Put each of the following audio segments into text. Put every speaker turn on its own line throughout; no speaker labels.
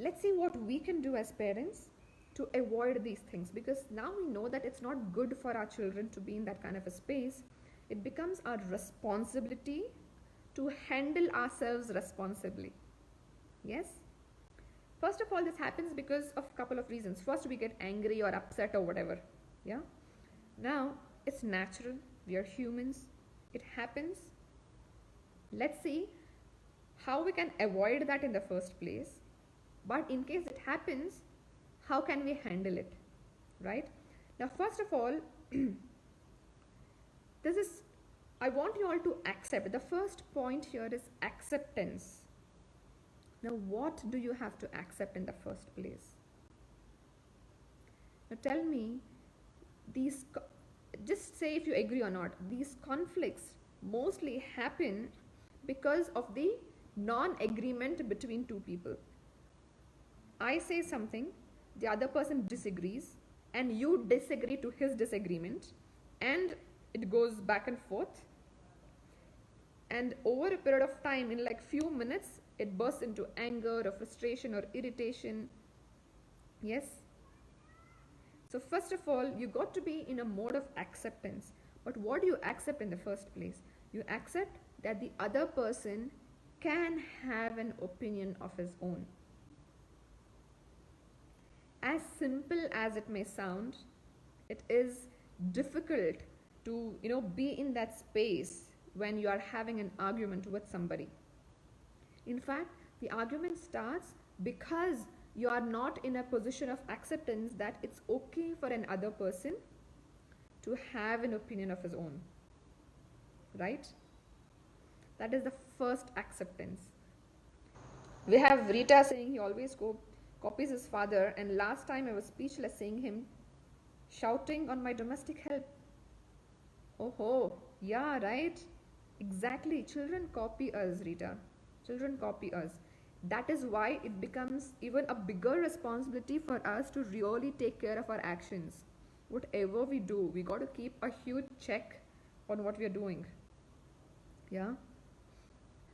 let's see what we can do as parents to avoid these things, because now we know that it's not good for our children to be in that kind of a space. It becomes our responsibility to handle ourselves responsibly. Yes? First of all, this happens because of a couple of reasons. First, we get angry or upset or whatever. Yeah? Now, it's natural. We are humans. It happens. Let's see how we can avoid that in the first place. But in case it happens, how can we handle it? Right? Now, first of all, I want you all to accept. The first point here is acceptance. Now, what do you have to accept in the first place? Now, tell me, just say if you agree or not, these conflicts mostly happen because of the non-agreement between two people. I say something, the other person disagrees, and you disagree to his disagreement, and it goes back and forth. And over a period of time, in like few minutes, it bursts into anger or frustration or irritation. Yes? So first of all, you got to be in a mode of acceptance. But what do you accept in the first place? You accept that the other person can have an opinion of his own. As simple as it may sound, it is difficult to, be in that space when you are having an argument with somebody. In fact, the argument starts because you are not in a position of acceptance that it's okay for another person to have an opinion of his own. Right? That is the first acceptance. We have Rita saying he always copies his father, and last time I was speechless seeing him shouting on my domestic help. Oh, yeah, right? Exactly. Children copy us, Rita. Children copy us. That is why it becomes even a bigger responsibility for us to really take care of our actions. Whatever we do, we got to keep a huge check on what we are doing. Yeah?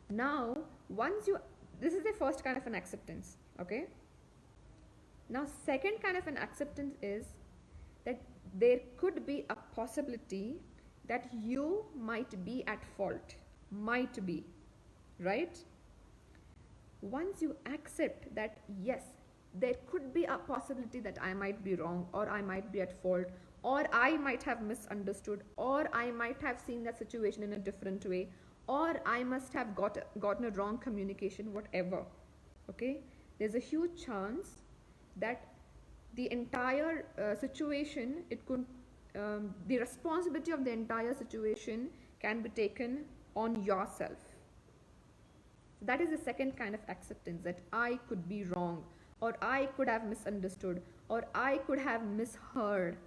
Now, this is the first kind of an acceptance, okay? Now, second kind of an acceptance is that there could be a possibility that you might be at fault. Might be, right? Once you accept that, yes, there could be a possibility that I might be wrong, or I might be at fault, or I might have misunderstood, or I might have seen that situation in a different way, or I must have gotten a wrong communication, whatever. Okay? There's a huge chance that the entire situation, the responsibility of the entire situation can be taken on yourself. So that is the second kind of acceptance, that I could be wrong, or I could have misunderstood, or I could have misheard.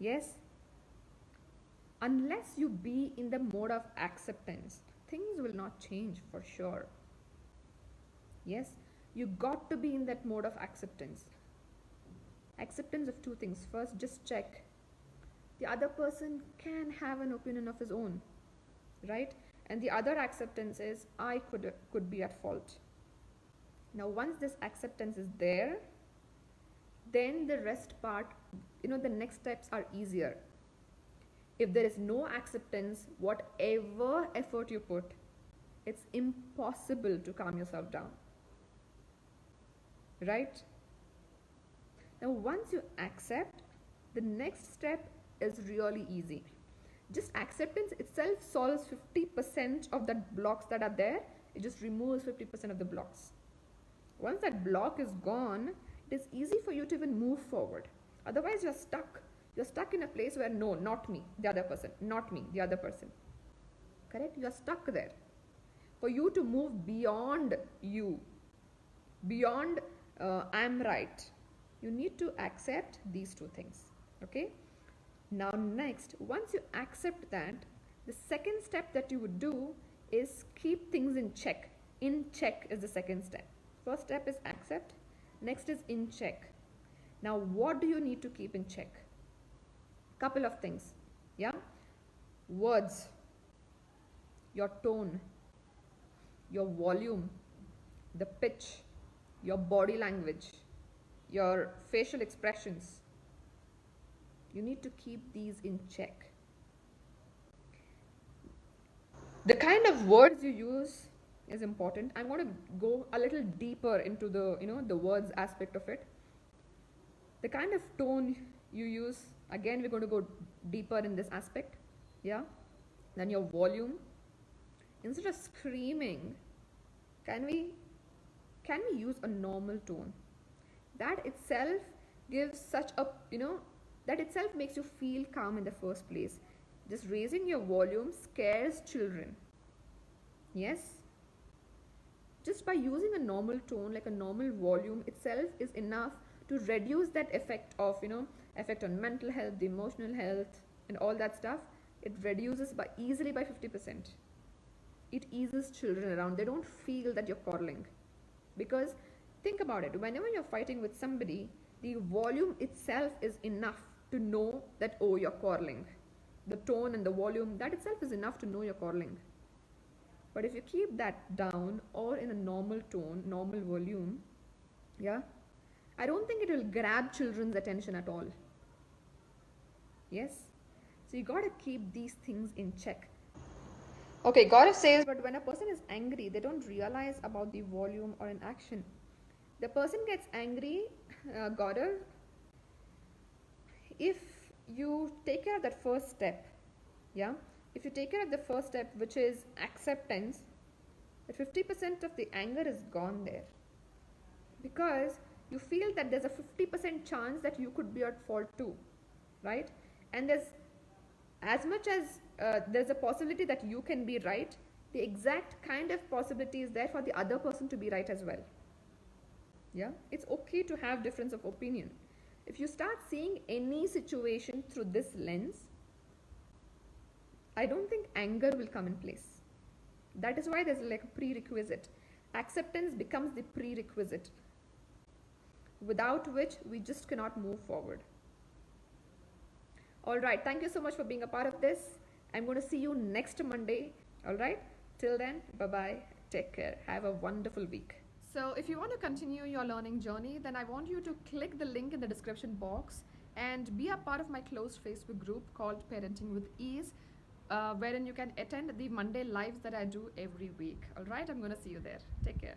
Yes? Unless you be in the mode of acceptance, things will not change for sure. Yes? You got to be in that mode of acceptance. Acceptance of two things. First, just check. The other person can have an opinion of his own, right? And the other acceptance is I could be at fault. Now, once this acceptance is there, then the rest part, the next steps are easier. If there is no acceptance, whatever effort you put, it's impossible to calm yourself down. Right? Now, once you accept, the next step is really easy. Just acceptance itself solves 50% of the blocks that are there. It just removes 50% of the blocks. Once that block is gone, it is easy for you to even move forward. Otherwise, you're stuck. You're stuck in a place where no, not me, the other person, not me, the other person. Correct? You're stuck there. For you to move beyond you, beyond I'm right, you need to accept these two things. Okay? Now next, once you accept that, the second step that you would do is keep things in check. In check is the second step. First step is accept. Next is in check. Now what do you need to keep in check? Couple of things. Yeah? Words, your tone, your volume, the pitch, your body language, your facial expressions. You need to keep these in check. The kind of words you use is important. I'm going to go a little deeper into the, the words aspect of it. The kind of tone you use, again, we're going to go deeper in this aspect. Yeah. Then your volume. Instead of screaming, can we use a normal tone? That itself gives such a, that itself makes you feel calm in the first place. Just raising your volume scares children. Yes? Just by using a normal tone, like a normal volume itself is enough to reduce that effect of, effect on mental health, the emotional health, and all that stuff. It reduces easily by 50%. It eases children around. They don't feel that you're quarreling. Because think about it, whenever you're fighting with somebody, the volume itself is enough to know that, oh, you're quarreling. The tone and the volume, that itself is enough to know you're quarreling. But if you keep that down or in a normal tone, normal volume, yeah, I don't think it will grab children's attention at all. Yes? So you gotta keep these things in check. Okay, Gaurav says, but when a person is angry, they don't realize about the volume or an action. The person gets angry, Gaurav, if you take care of that first step, yeah? If you take care of the first step, which is acceptance, that 50% of the anger is gone there. Because you feel that there's a 50% chance that you could be at fault too, right? And there's as much as there's a possibility that you can be right, the exact kind of possibility is there for the other person to be right as well. Yeah, it's okay to have difference of opinion. If you start seeing any situation through this lens, I don't think anger will come in place. That is why there's like a prerequisite. Acceptance becomes the prerequisite, without which we just cannot move forward. All right, thank you so much for being a part of this. I'm going to see you next Monday. All right, till then, bye-bye. Take care. Have a wonderful week. So if you want to continue your learning journey, then I want you to click the link in the description box and be a part of my closed Facebook group called Parenting with Ease, wherein you can attend the Monday lives that I do every week. All right, I'm going to see you there. Take care.